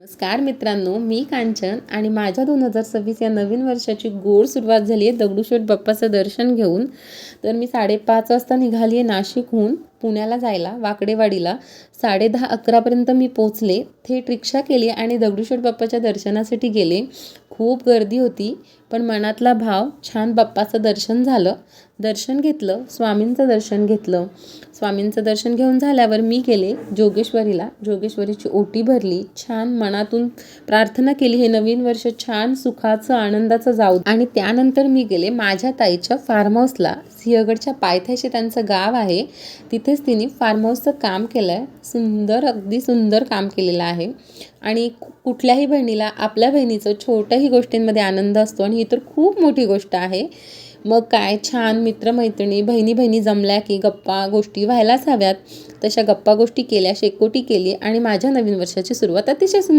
नमस्कार मित्रांनो, मी कांचन आणि माझ्या 2026 या नवीन वर्षाची गोड सुरुवात झाली आहे दगडूशेठ बाप्पाचं दर्शन घेऊन. तर मी 5:30 वाजता निघाली आहे नाशिकहून पुण्याला जायला वाकडेवाडीला. 10:30-11 मी पोचले. थेट रिक्षा केली आणि दगडूशेठ बाप्पाच्या दर्शनासाठी गेले. खूप गर्दी होती, पण मनातला भाव छान बाप्पाचं दर्शन झालं. दर्शन घेतलं, स्वामींचं दर्शन घेतलं. स्वामींचं दर्शन घेऊन झाल्यावर मी गेले जोगेश्वरीला. जोगेश्वरीची ओटी भरली. छान मनातून प्रार्थना केली, हे नवीन वर्ष छान सुखाचं आनंदाचं जाऊ. आणि त्यानंतर मी गेले माझ्या ताईच्या फार्म हाऊसला. सिंहगडच्या पायथ्याशी त्यांचं गाव आहे. तिथेच तिने फार्म हाऊसचं काम केलं आहे. सुंदर, अगदी सुंदर काम केलेलं आहे. आणि कुठल्याही बहिणीला आपल्या बहिणीचं छोट्याही गोष्टींमध्ये आनंद असतो आणि ही तर खूप मोठी गोष्ट आहे. मग काय छान मित्रमैत्रिणी बहिणी जमल्या की गप्पा गोष्टी व्हायलाच हव्यात. तशा गप्पा गोष्टी केल्या, शेकोटी केली आणि माझ्या नवीन वर्षाची सुरुवात अतिशय सुंदर